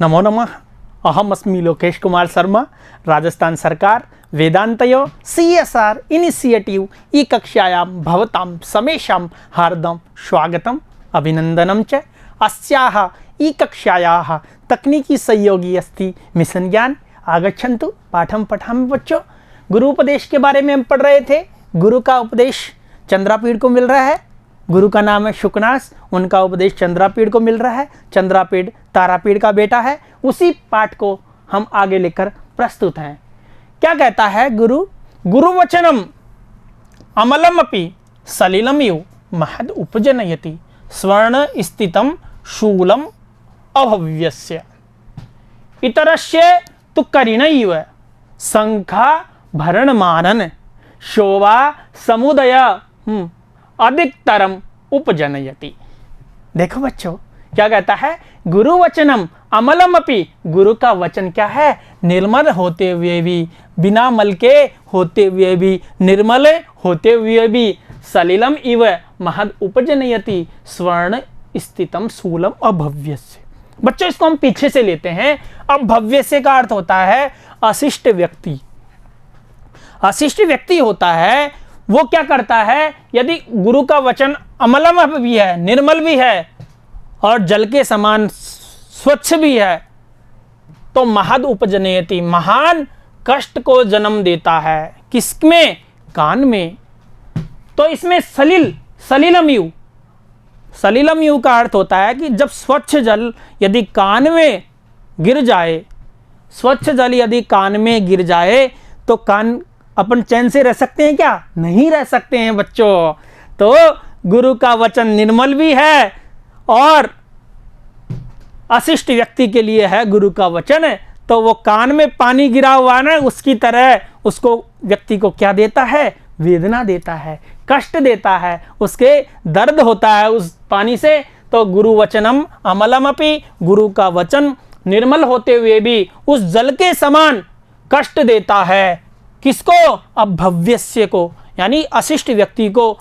नमो नमः। अहम अस्मि लोकेश कुमार शर्मा। राजस्थान सरकार वेदांतयो CSR इनिशिएटिव ई कक्षायां भवतां समेषां हार्दं स्वागतम् अभिनन्दनं च। अस्याः ई कक्षायाः तकनीकी सहयोगी अस्ति मिशन ज्ञान। आगच्छन्तु पाठं पठामि बच्चों। गुरु उपदेश के बारे में हम पढ़ रहे थे। गुरु का उपदेश चंद्रापीड़ को मिल रहा है। गुरु का नाम है शुकनास, उनका उपदेश चंद्रापीड़ को मिल रहा है। चंद्रापीड़ तारापीड़ का बेटा है। उसी पाठ को हम आगे लेकर प्रस्तुत हैं। क्या कहता है गुरु? गुरुवचनम अमलमपि सलिलम यु महद उपजनयति स्वर्ण स्थितम शूलम अभव्यस्य इतरस्य तु करिणैव संखा भरणमानन शोभा समुदय अधिकतरम उपजनयति। देखो बच्चों क्या कहता है? गुरु वचनम अमलम अपि, गुरु का वचन क्या है? निर्मल होते हुए भी, बिना मल के होते हुए भी, निर्मल होते हुए भी, सलिलम इव महद उपजनयति स्वर्ण स्थितम शूलम अभव्यस्य। बच्चों इसको हम पीछे से लेते हैं। अभव्यस्य का अर्थ होता है अशिष्ट व्यक्ति। अशिष्ट व्यक्ति होता है वो क्या करता है? यदि गुरु का वचन अमलम भी है, निर्मल भी है और जल के समान स्वच्छ भी है, तो महद उपजनयति, महान कष्ट को जन्म देता है। किसमें? कान में। तो इसमें सलिलम यु, सलिलम यु का अर्थ होता है कि जब स्वच्छ जल यदि कान में गिर जाए, स्वच्छ जल यदि कान में गिर जाए तो कान अपन चैन से रह सकते हैं क्या? नहीं रह सकते हैं बच्चों। तो गुरु का वचन निर्मल भी है और अशिष्ट व्यक्ति के लिए है गुरु का वचन। तो वो कान में पानी गिरा हुआ ना, उसकी तरह उसको व्यक्ति को क्या देता है? वेदना देता है, कष्ट देता है, उसके दर्द होता है उस पानी से। तो गुरु वचनम अमलमपि, गुरु का वचन निर्मल होते हुए भी उस जल के समान कष्ट देता है। किसको? अभव्यस्य को, यानी अशिष्ट व्यक्ति को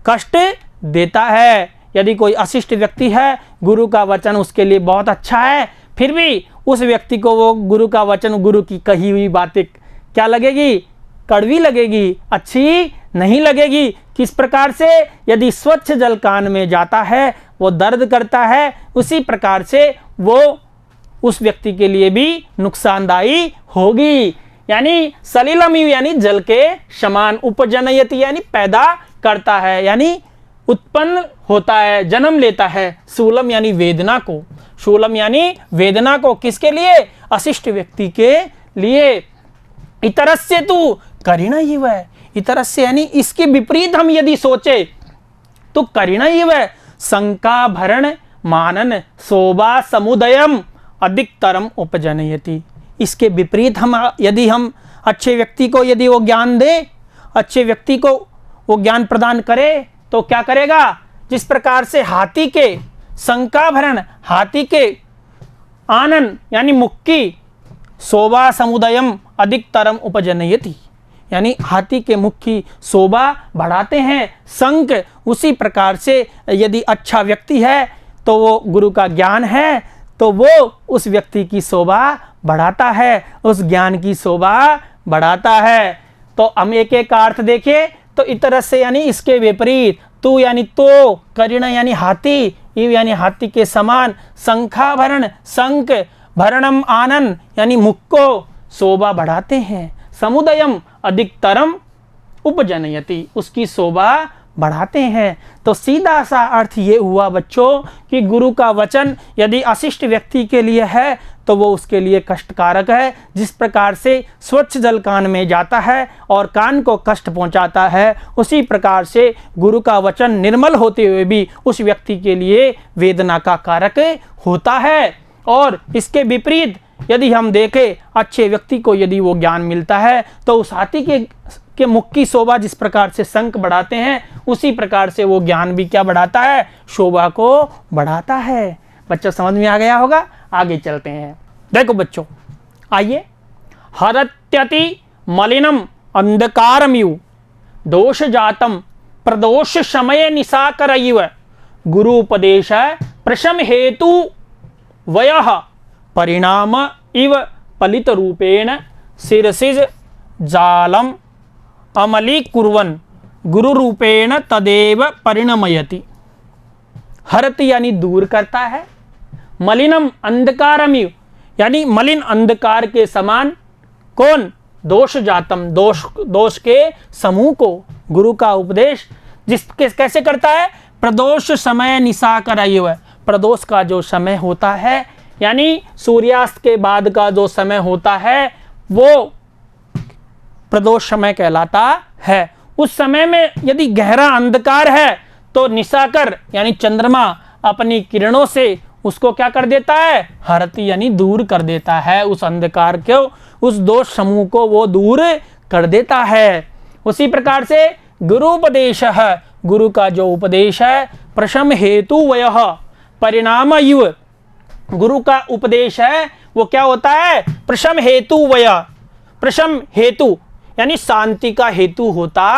कष्ट देता है। यदि कोई अशिष्ट व्यक्ति है, गुरु का वचन उसके लिए बहुत अच्छा है, फिर भी उस व्यक्ति को वो गुरु का वचन, गुरु की कही हुई बातें क्या लगेगी? कड़वी लगेगी, अच्छी नहीं लगेगी। किस प्रकार से? यदि स्वच्छ जल कान में जाता है वो दर्द करता है, उसी प्रकार से वो उस व्यक्ति के लिए भी नुकसानदायी होगी। यानी सलिलम यानी जल के समान, उपजनयति यानी पैदा करता है, यानी उत्पन्न होता है, जन्म लेता है। शूलम यानी वेदना को, शूलम यानी वेदना को। किसके लिए? अशिष्ट व्यक्ति के लिए। इतरस्य तु करिणैव, इतरस्य यानी इसके विपरीत हम यदि सोचे तो करिणैव शंका भरण मानन शोभा समुदयम अधिकतरम उपजनयति। इसके विपरीत यदि हम अच्छे व्यक्ति को यदि वो ज्ञान दे, अच्छे व्यक्ति को वो ज्ञान प्रदान करे, तो क्या करेगा? जिस प्रकार से हाथी के शंकाभरण, हाथी के आनन यानी मुक्की, शोभा समुदयम अधिकतरम उपजनयति, यानी हाथी के मुख की शोभा बढ़ाते हैं शंख। उसी प्रकार से यदि अच्छा व्यक्ति है तो वो गुरु का ज्ञान है तो वो उस व्यक्ति की शोभा बढ़ाता है, उस ज्ञान की शोभा बढ़ाता है। तो हम एक एक का अर्थ देखें तो इतर से यानी इसके विपरीत, तू यानी तो, करिण यानी हाथी, इव यानी हाथी के समान, शंखाभरण शंख, भरणम आनन यानी मुख को शोभा बढ़ाते हैं, समुदयम अधिकतरम उपजनयति उसकी शोभा बढ़ाते हैं। तो सीधा सा अर्थ ये हुआ बच्चों कि गुरु का वचन यदि अशिष्ट व्यक्ति के लिए है तो वो उसके लिए कष्टकारक है। जिस प्रकार से स्वच्छ जल कान में जाता है और कान को कष्ट पहुंचाता है, उसी प्रकार से गुरु का वचन निर्मल होते हुए भी उस व्यक्ति के लिए वेदना का कारक होता है। और इसके विपरीत यदि हम देखें, अच्छे व्यक्ति को यदि वो ज्ञान मिलता है तो उस हाथी के मुख की शोभा जिस प्रकार से शंख बढ़ाते हैं, उसी प्रकार से वो ज्ञान भी क्या बढ़ाता है? शोभा को बढ़ाता है। बच्चों समझ में आ गया होगा? आगे चलते हैं। देखो बच्चों, आइए। हरत्यति मलिनम अंधकारमयु दोष जातम प्रदोष समय निशाकरयिव गुरु उपदेश प्रशम हेतु वयः परिणाम इव पलित रूपेण शिरसिज जालम अमलीकुर्वन् गुरु रूपेण तदेव परिणमयति। हरति यानी दूर करता है, मलिनम अंधकारमिव यानी मलिन अंधकार के समान, कौन? दोष जातम दोष के समूह को गुरु का उपदेश जिसके कैसे करता है? प्रदोष समय निशाकर आयु है, प्रदोष का जो समय होता है यानी सूर्यास्त के बाद का जो समय होता है वो प्रदोष समय कहलाता है। उस समय में यदि गहरा अंधकार है तो निशाकर यानी चंद्रमा अपनी किरणों से उसको क्या कर देता है? हरति यानी दूर कर देता है, उस अंधकार को, उस दोष समूह को वो दूर कर देता है। उसी प्रकार से गुरुपदेश है, गुरु का जो उपदेश है, प्रशम हेतु वयः परिणाम युव, गुरु का उपदेश है वो क्या होता है? प्रशम हेतु वय, प्रशम हेतु यानी शांति का हेतु होता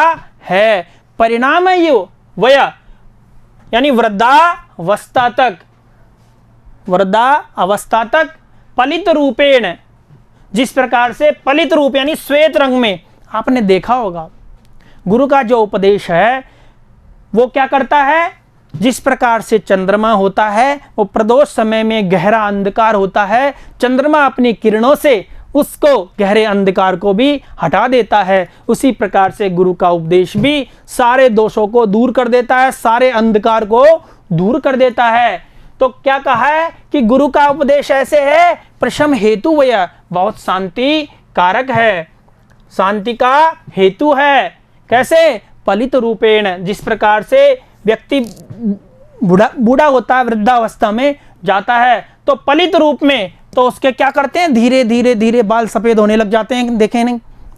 है। परिणाम युव वय यानी वृद्धावस्था तक, वृद्धावस्था तक पलित रूपेण, जिस प्रकार से पलित रूप यानी श्वेत रंग में, आपने देखा होगा गुरु का जो उपदेश है वो क्या करता है? जिस प्रकार से चंद्रमा होता है वो प्रदोष समय में गहरा अंधकार होता है, चंद्रमा अपनी किरणों से उसको गहरे अंधकार को भी हटा देता है, उसी प्रकार से गुरु का उपदेश भी सारे दोषों को दूर कर देता है, सारे अंधकार को दूर कर देता है। तो क्या कहा है कि गुरु का उपदेश ऐसे है, प्रशम हेतु वय, बहुत शांति कारक है, शांति का हेतु है। कैसे? पलित रूपेण, जिस प्रकार से व्यक्ति बूढ़ा होता है, वृद्धावस्था में जाता है तो पलित रूप में, तो उसके क्या करते हैं? धीरे धीरे धीरे बाल सफेद होने लग जाते हैं,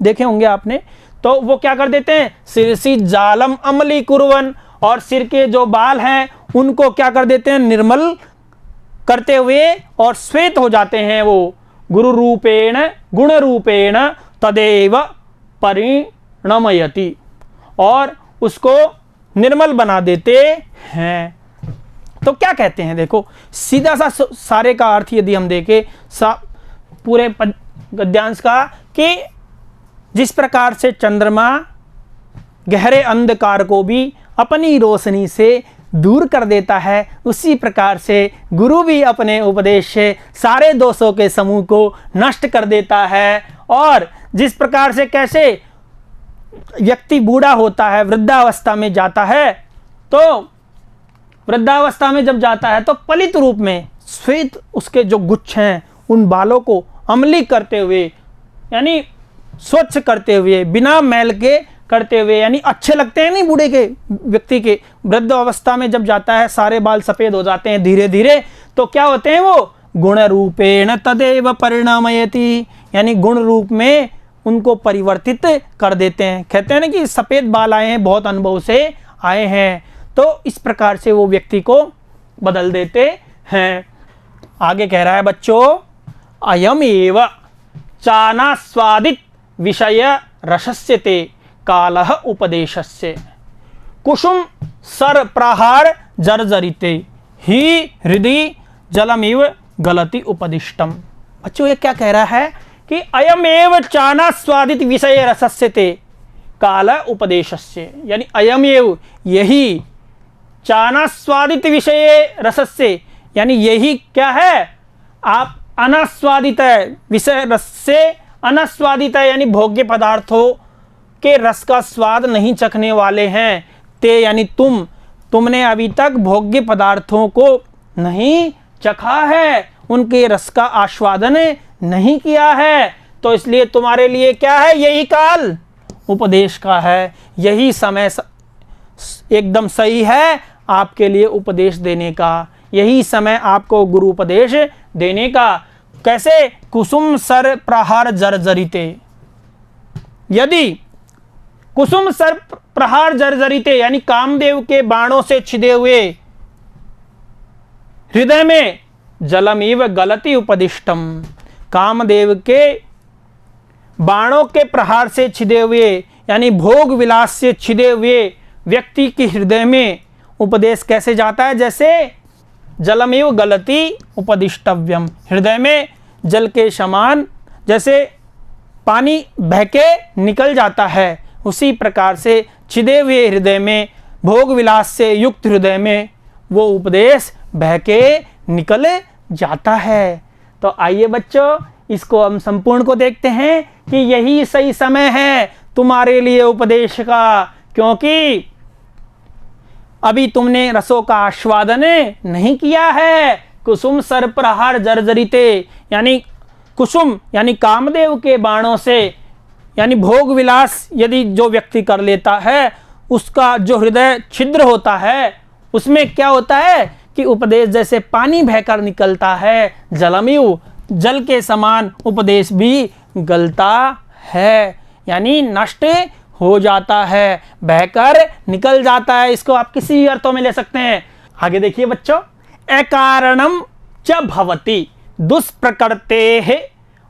देखे होंगे आपने। तो वो क्या कर देते हैं? शिरसी जालम अमली कुर्वन, और सिर के जो बाल हैं उनको क्या कर देते हैं? निर्मल करते हुए और श्वेत हो जाते हैं वो। गुरु रूपेण गुण रूपेण तदेव परिणमयति, और उसको निर्मल बना देते हैं। तो क्या कहते हैं? देखो सीधा सा सारे का अर्थ यदि हम देखें पूरे गद्यांश का, कि जिस प्रकार से चंद्रमा गहरे अंधकार को भी अपनी रोशनी से दूर कर देता है, उसी प्रकार से गुरु भी अपने उपदेश से सारे दोषों के समूह को नष्ट कर देता है। और जिस प्रकार से कैसे व्यक्ति बूढ़ा होता है, वृद्धावस्था में जाता है, तो वृद्धावस्था में जब जाता है तो पलित रूप में श्वेत उसके जो गुच्छ हैं उन बालों को अम्ली करते हुए यानी स्वच्छ करते हुए, बिना मैल के करते हुए, यानी अच्छे लगते हैं नहीं बूढ़े के व्यक्ति के। वृद्ध अवस्था में जब जाता है सारे बाल सफेद हो जाते हैं धीरे धीरे, तो क्या होते हैं? वो गुण रूपेण तदेव परिणामयति, यानी गुण रूप में उनको परिवर्तित कर देते हैं। कहते हैं ना कि सफेद बाल आए हैं, बहुत अनुभव से आए हैं, तो इस प्रकार से वो व्यक्ति को बदल देते हैं। आगे कह रहा है बच्चों, अयम एव चानास्वादित विषय रसस्यते कालः उपदेशस्य कुसुम सर प्रहार जर्जरिते ही हृदय जलमिव गलति उपदिष्टम। बच्चों ये क्या कह रहा है कि अयमेव चानास्वादित विषय रसस्यते काल उपदेशस्य, यानी अयमेव यही चानास्वादित विषय रसस्य, यानी यही क्या है? आप अनास्वादित है, विषय रस से अनास्वादित है, यानी भोग्य पदार्थों के रस का स्वाद नहीं चखने वाले हैं। ते यानी तुमने अभी तक भोग्य पदार्थों को नहीं चखा है, उनके रस का आस्वादन नहीं किया है, तो इसलिए तुम्हारे लिए क्या है? यही काल उपदेश का है, यही समय एकदम सही है आपके लिए उपदेश देने का, यही समय आपको गुरु उपदेश देने का। कैसे? कुसुम सर प्रहार जर्जरिते, यदि कुसुम सर प्रहार जर्जरिते यानी कामदेव के बाणों से छिदे हुए हृदय में जलमिव गलति उपदिष्टम, कामदेव के बाणों के प्रहार से छिदे हुए यानी भोग विलास से छिदे हुए व्यक्ति के हृदय में उपदेश कैसे जाता है? जैसे जलमेव गलति उपदिष्टव्यम। हृदय में जल के समान जैसे पानी बह के निकल जाता है, उसी प्रकार से छिदे हुए हृदय में, भोग विलास से युक्त हृदय में वो उपदेश बह के निकल जाता है। तो आइए बच्चों, इसको हम संपूर्ण को देखते हैं कि यही सही समय है तुम्हारे लिए उपदेश का, क्योंकि अभी तुमने रसों का आस्वादन नहीं किया है। कुसुम सर प्रहार जर्जरिते, यानी कुसुम यानी कामदेव के बाणों से, यानी भोग विलास यदि जो व्यक्ति कर लेता है, उसका जो हृदय छिद्र होता है, उसमें क्या होता है कि उपदेश जैसे पानी बहकर निकलता है, जलमयु जल के समान उपदेश भी गलता है, यानी नष्ट हो जाता है, बहकर निकल जाता है। इसको आप किसी अर्थों में ले सकते हैं। आगे देखिए बच्चों, अकारणम च भवति दुष्प्रकृतेः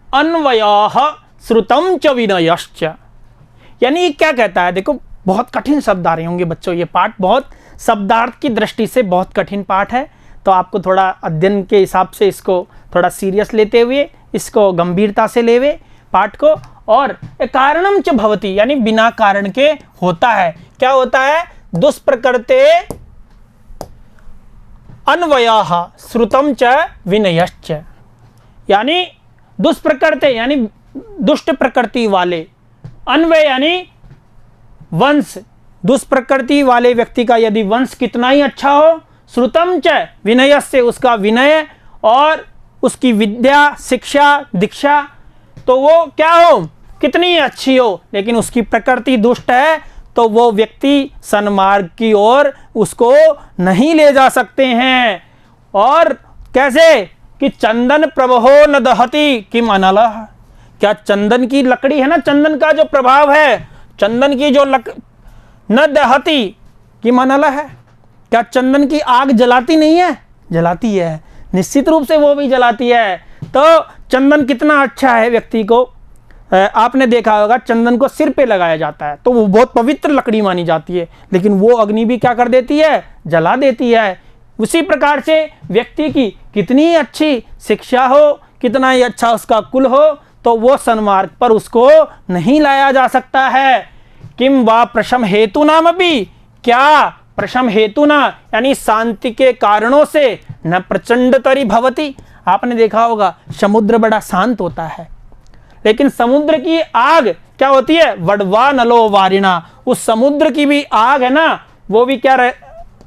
अन्वयः श्रुतम च विनयश्च। यानी क्या कहता है, देखो बहुत कठिन शब्द आ रहे होंगे बच्चों, ये पाठ बहुत शब्दार्थ की दृष्टि से बहुत कठिन पाठ है, तो आपको थोड़ा अध्ययन के हिसाब से इसको थोड़ा सीरियस लेते हुए, इसको गंभीरता से लेवे पाठ को। और कारणम च भवति यानी बिना कारण के होता है। क्या होता है, दुष्प्रकृते अन्वयः श्रुतम च विनयश्च, यानी दुष्प्रकृते यानी दुष्ट प्रकृति वाले, अन्वय यानी वंश, दुष्प्रकृति वाले व्यक्ति का यदि वंश कितना ही अच्छा हो, श्रुतम च विनय से उसका विनय और उसकी विद्या शिक्षा दीक्षा तो वो क्या हो, कितनी अच्छी हो, लेकिन उसकी प्रकृति दुष्ट है, तो वो व्यक्ति सन्मार्ग की ओर उसको नहीं ले जा सकते हैं। और कैसे कि चंदन प्रभो न दहति किम अनलः, क्या चंदन की लकड़ी है ना, चंदन का जो प्रभाव है, चंदन की जो न दहति किम अनलः है, क्या चंदन की आग जलाती नहीं है, जलाती है, निश्चित रूप से वो भी जलाती है। तो चंदन कितना अच्छा है व्यक्ति को, आपने देखा होगा चंदन को सिर पे लगाया जाता है तो वो बहुत पवित्र लकड़ी मानी जाती है, लेकिन वो अग्नि भी क्या कर देती है, जला देती है। उसी प्रकार से व्यक्ति की कितनी अच्छी शिक्षा हो, कितना ही अच्छा उसका कुल हो, तो वो सन्मार्ग पर उसको नहीं लाया जा सकता है। किम वा प्रशम हेतु नाम भी, क्या प्रशम हेतु ना यानी शांति के कारणों से न प्रचंड तरी भवती। आपने देखा होगा समुद्र बड़ा शांत होता है, लेकिन समुद्र की आग क्या होती है, वडवा नलो वारिणा, उस समुद्र की भी आग है ना, वो भी क्या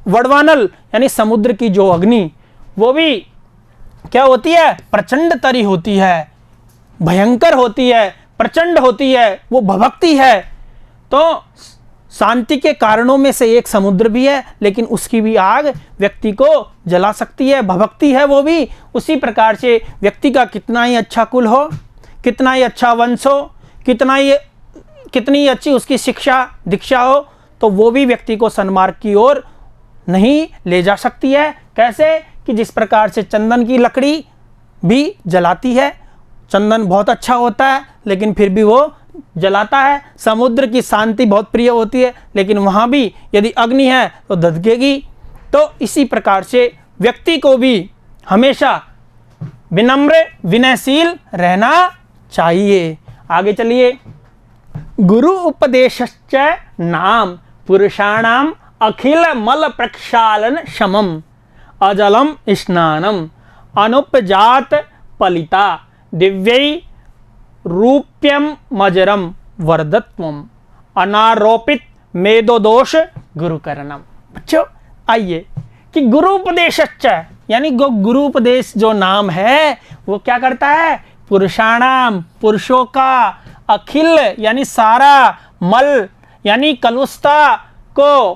वडवानल यानी समुद्र की जो अग्नि, वो भी क्या होती है, प्रचंड तरी होती है, भयंकर होती है, प्रचंड होती है, वो भभकती है। तो शांति के कारणों में से एक समुद्र भी है, लेकिन उसकी भी आग व्यक्ति को जला सकती है, भभकती है वो भी। उसी प्रकार से व्यक्ति का कितना ही अच्छा कुल हो, कितना ही अच्छा वंश हो, कितनी अच्छी उसकी शिक्षा दीक्षा हो, तो वो भी व्यक्ति को सन्मार्ग की ओर नहीं ले जा सकती है। कैसे कि जिस प्रकार से चंदन की लकड़ी भी जलाती है, चंदन बहुत अच्छा होता है लेकिन फिर भी वो जलाता है। समुद्र की शांति बहुत प्रिय होती है, लेकिन वहाँ भी यदि अग्नि है तो धधकेगी। तो इसी प्रकार से व्यक्ति को भी हमेशा विनम्र विनयशील रहना चाहिए। आगे चलिए, गुरु उपदेशश्च नाम पुरुषाणाम अखिल मल प्रक्षालन शमम अजलम स्नानम अनुपजात पलिता दिव्यै रूप्यम मजरम वर्धत्वम अनारोपित मेदोदोष गुरुकरणम। बच्चों आइए कि गुरु उपदेशश्च यानी गुरु उपदेश जो नाम है वो क्या करता है, पुरुषाणाम पुरुषों का, अखिल यानी सारा, मल यानी कलुषता को,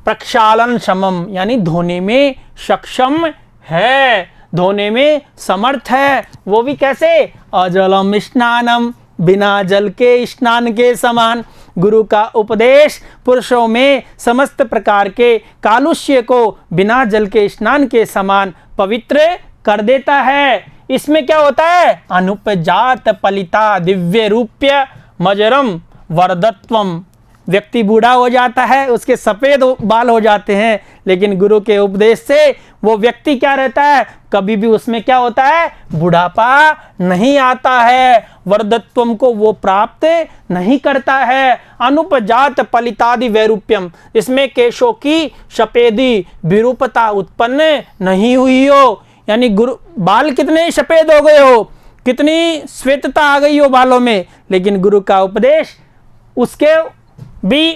प्रक्षालन समम यानी धोने में सक्षम है, धोने में समर्थ है। वो भी कैसे, अजलम स्नानम बिना जल के स्नान के समान। गुरु का उपदेश पुरुषों में समस्त प्रकार के कालुष्य को बिना जल के स्नान के समान पवित्र कर देता है। इसमें क्या होता है, अनुपजात पलिता दिव्य रूप्य मजरम वर्धत्वम व्यक्ति बूढ़ा हो जाता है, उसके सफ़ेद बाल हो जाते हैं, लेकिन गुरु के उपदेश से वो व्यक्ति क्या रहता है, कभी भी उसमें क्या होता है, बुढ़ापा नहीं आता है, वर्धत्वम को वो प्राप्त नहीं करता है। अनुपजात पलितादि वैरूप्यम, इसमें केशों की सफेदी विरूपता उत्पन्न नहीं हुई हो, यानी गुरु बाल कितने सफेद हो गए हो, कितनी श्वेतता आ गई हो बालों में, लेकिन गुरु का उपदेश उसके भी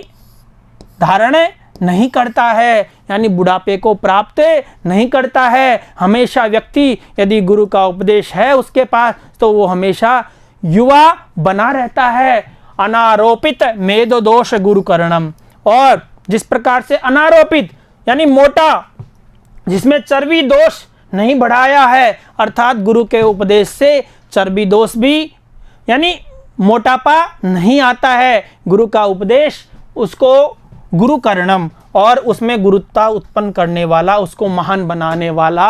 धारण नहीं करता है, यानी बुढ़ापे को प्राप्त नहीं करता है। हमेशा व्यक्ति यदि गुरु का उपदेश है उसके पास तो वो हमेशा युवा बना रहता है। अनारोपित मेदो दोष गुरु करणम, और जिस प्रकार से अनारोपित यानी मोटा, जिसमें चर्बी दोष नहीं बढ़ाया है, अर्थात गुरु के उपदेश से चर्बी दोष भी यानी मोटापा नहीं आता है। गुरु का उपदेश उसको गुरु करणम, और उसमें गुरुत्ता उत्पन्न करने वाला, उसको महान बनाने वाला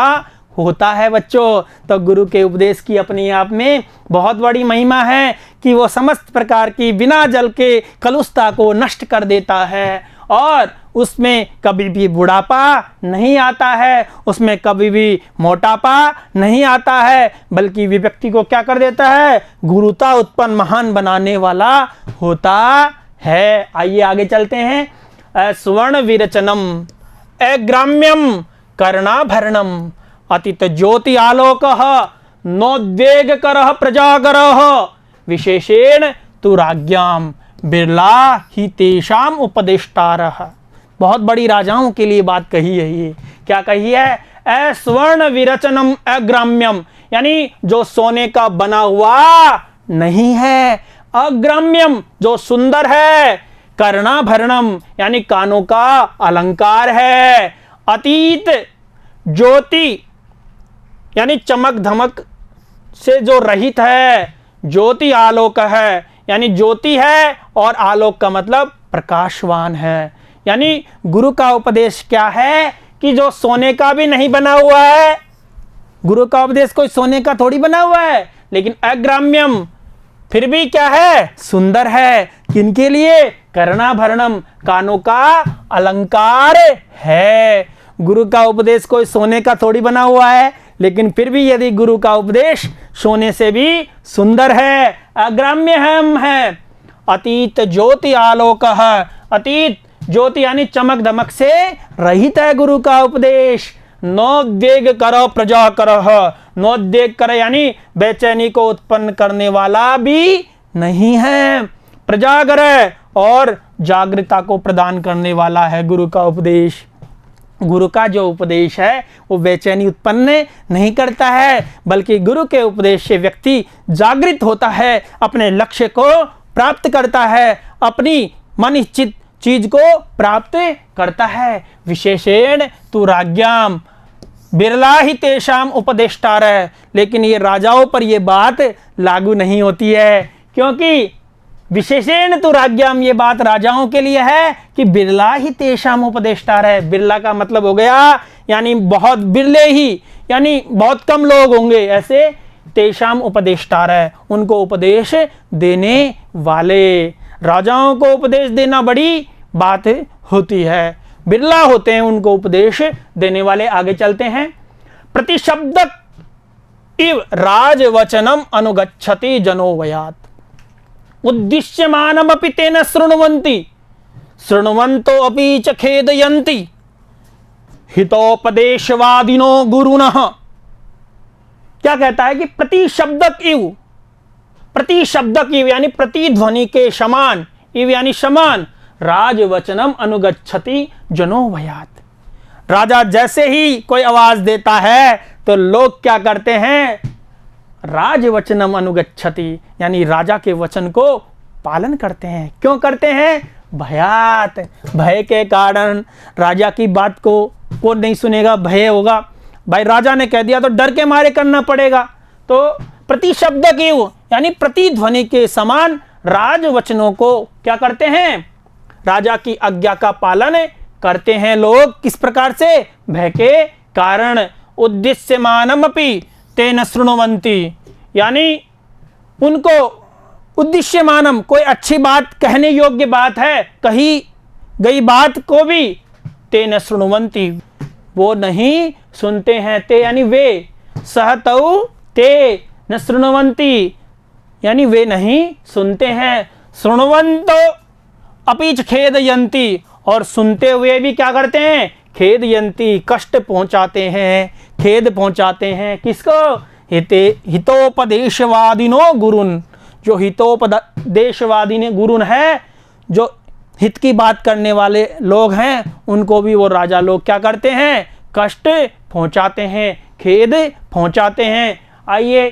होता है बच्चों। तो गुरु के उपदेश की अपने आप में बहुत बड़ी महिमा है कि वो समस्त प्रकार की बिना जल के कलुषता को नष्ट कर देता है, और उसमें कभी भी बुढ़ापा नहीं आता है, उसमें कभी भी मोटापा नहीं आता है, बल्कि व्यक्ति को क्या कर देता है, गुरुता उत्पन्न महान बनाने वाला होता है। आइए आगे चलते हैं। स्वर्ण विरचनम अग्राम्यम कर्णाभरणम अतित ज्योति आलोक नोद्वेग कर प्रजागर विशेषेण तु राज्ञाम बिरला ही तेषाम उपदेष्टारः। बहुत बड़ी राजाओं के लिए बात कही है। ये क्या कही है, स्वर्ण विरचनम अग्राम्यम, यानी जो सोने का बना हुआ नहीं है, अग्राम्यम जो सुंदर है, कर्णाभरणम यानी कानों का अलंकार है, अतीत ज्योति यानी चमक धमक से जो रहित है, ज्योति आलोक है यानी ज्योति है, और आलोक का मतलब प्रकाशवान है। यानी गुरु का उपदेश क्या है कि जो सोने का भी नहीं बना हुआ है, गुरु का उपदेश कोई सोने का थोड़ी बना हुआ है, लेकिन अग्राम्यम फिर भी क्या है, सुंदर है। किनके लिए, कर्णाभरणम कानों का अलंकार है। गुरु का उपदेश कोई सोने का थोड़ी बना हुआ है, लेकिन फिर भी यदि गुरु का उपदेश सोने से भी सुंदर है, अग्राम्य है। अतीत ज्योति आलोक है, अतीत ज्योति यानी चमक दमक से रहित है गुरु का उपदेश। नोद्वेग करो प्रजा करो, नोद्वेग कर यानी बेचैनी को उत्पन्न करने वाला भी नहीं है, प्रजागर और जागृता को प्रदान करने वाला है गुरु का उपदेश। गुरु का जो उपदेश है वो बेचैनी उत्पन्न नहीं करता है, बल्कि गुरु के उपदेश से व्यक्ति जागृत होता है, अपने लक्ष्य को प्राप्त करता है, अपनी मन इच्छित चीज को प्राप्त करता है। विशेषेण तु राज्ञाम बिरला ही तेषाम उपदेष्टार है, लेकिन ये राजाओं पर ये बात लागू नहीं होती है, क्योंकि विशेषेण तु राज्ञाम ये बात राजाओं के लिए है कि बिरला ही तेषाम उपदेष्टार है। बिरला का मतलब हो गया यानी बहुत बिरले ही, यानी बहुत कम लोग होंगे ऐसे, तेषाम उपदेष्टार है उनको उपदेश देने वाले। राजाओं को उपदेश देना बड़ी बात होती है, बिरला होते हैं उनको उपदेश देने वाले। आगे चलते हैं। प्रतिशब्द इव राजवचनम अनुगच्छति जनो वयात उद्दिश्यमानमपि तेन शृण्वन्ति शृण्वन्तो अपि च खेदयन्ति हितोपदेशवादिनो गुरुनः। क्या कहता है कि प्रतिशब्दक इव यानी प्रतिध्वनि के समान, इव यानी समान, राजवचनम अनुगच्छति जनो भयात। राजा जैसे ही कोई आवाज देता है तो लोग क्या करते हैं, राजवचनम अनुगच्छति यानी राजा के वचन को पालन करते हैं। क्यों करते हैं, भयात, भय के कारण। राजा की बात को कौन नहीं सुनेगा, भय होगा। भाई राजा ने कह दिया तो डर के मारे करना पड़ेगा। तो प्रतिशब्द की यानी प्रतिध्वनि के समान राजवचनों को क्या करते हैं, राजा की आज्ञा का पालन करते हैं लोग। किस प्रकार से, भय के कारण। उद्देश्यमानमपि तेन शृण्वन्ति यानी उनको उद्देश्यमानम, कोई अच्छी बात कहने योग्य बात है, कही गई बात को भी ते न शृण्वन्ति, वो नहीं सुनते हैं। ते यानी वे, सहतौ ते न शृण्वन्ति यानी वे नहीं सुनते हैं। शृण्वन्तो अपीच खेदयन्ति, और सुनते हुए भी क्या करते हैं, खेदयन्ति, कष्ट पहुंचाते हैं, खेद पहुंचाते हैं। किसको, हितोपदेशवादिनो गुरुन, जो हितोपदेशवादी ने गुरुन है, जो हित की बात करने वाले लोग हैं, उनको भी वो राजा लोग क्या करते हैं, कष्ट पहुंचाते हैं, खेद पहुंचाते हैं। आइए,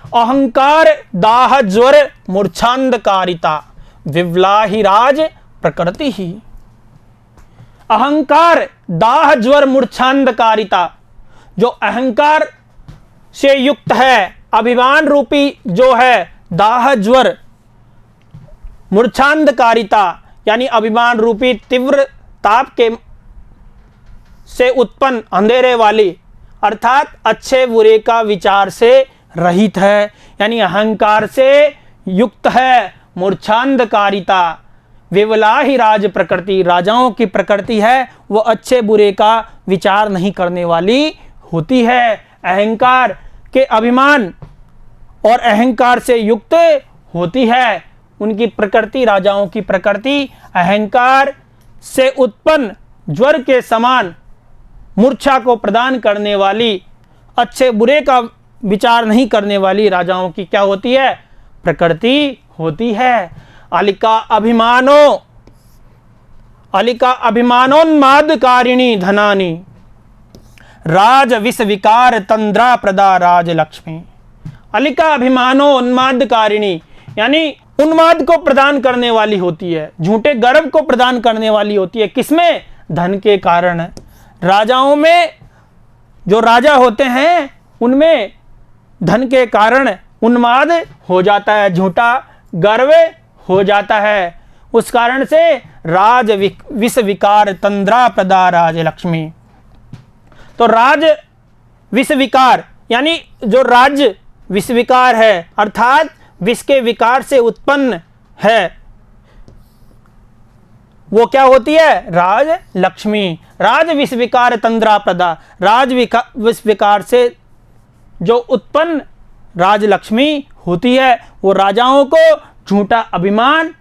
अहंकार दाह ज्वर मूर्छांधकारिता विवलाहिराज प्रकृति ही। अहंकार दाह ज्वर मूर्छांधकारिता, जो अहंकार से युक्त है, अभिमान रूपी जो है दाह ज्वर, मूर्छांधकारिता यानी अभिमान रूपी तीव्र ताप के से उत्पन्न अंधेरे वाली, अर्थात अच्छे बुरे का विचार से रहित है, यानी अहंकार से युक्त है। मूर्छांधकारिता विवलाही राज प्रकृति, राजाओं की प्रकृति है वो अच्छे बुरे का विचार नहीं करने वाली होती है। अहंकार के अभिमान और अहंकार से युक्त होती है। उनकी प्रकृति, राजाओं की प्रकृति अहंकार से उत्पन्न ज्वर के समान मूर्छा को प्रदान करने वाली, अच्छे बुरे का विचार नहीं करने वाली राजाओं की क्या होती है, प्रकृति होती है। अलिका अभिमानोन्मादकारिणी धनानि राज विष विकार तंद्रा प्रदा राज लक्ष्मी। अलिका अभिमानो उन्मादकारिणी यानी उन्माद को प्रदान करने वाली होती है, झूठे गर्व को प्रदान करने वाली होती है। किसमें, धन के कारण। राजाओं में जो राजा होते हैं उनमें धन के कारण उन्माद हो जाता है, झूठा गर्व हो जाता है। उस कारण से राज विष विकार तंद्रा प्रदा राज लक्ष्मी। तो राज विष विकार यानी जो राज्य विष विकार है, अर्थात विष के विकार से उत्पन्न है, वो क्या होती है, राज लक्ष्मी। राज विष विकार तंद्रा प्रदा, राज विष विकार से जो उत्पन्न राज लक्ष्मी होती है, वो राजाओं को झूठा अभिमान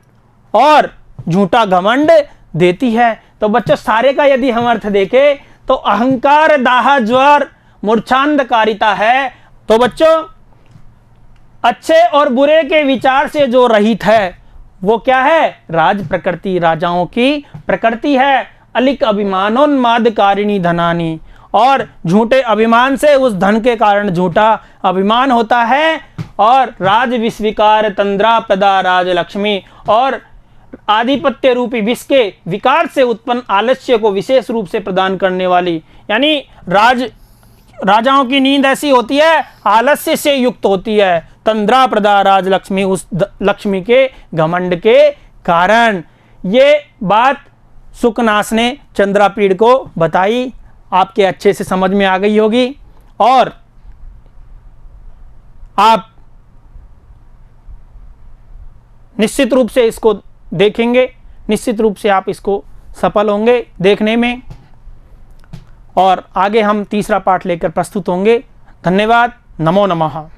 और झूठा घमंड देती है। तो बच्चों, सारे का यदि हम अर्थ देखें तो अहंकार दाह ज्वर मूर्छांधकारिता है। तो बच्चों, अच्छे और बुरे के विचार से जो रहित है वो क्या है, राज प्रकृति, राजाओं की प्रकृति है। अलिक अभिमानोन्मादकारिणी धनानी, और झूठे अभिमान से उस धन के कारण झूठा अभिमान होता है। और राज विष विकार तंद्रा प्रदा राज लक्ष्मी, और आधिपत्य रूपी विष के विकार से उत्पन्न आलस्य को विशेष रूप से प्रदान करने वाली, यानी राजाओं की नींद ऐसी होती है, आलस्य से युक्त होती है। तंद्रा प्रदा राज लक्ष्मी, उस लक्ष्मी के घमंड के कारण। ये बात सुकनास ने चंद्रापीड़ को बताई, आपके अच्छे से समझ में आ गई होगी। और आप निश्चित रूप से इसको देखेंगे, निश्चित रूप से आप इसको सफल होंगे देखने में। और आगे हम तीसरा पाठ लेकर प्रस्तुत होंगे। धन्यवाद। नमो नमः।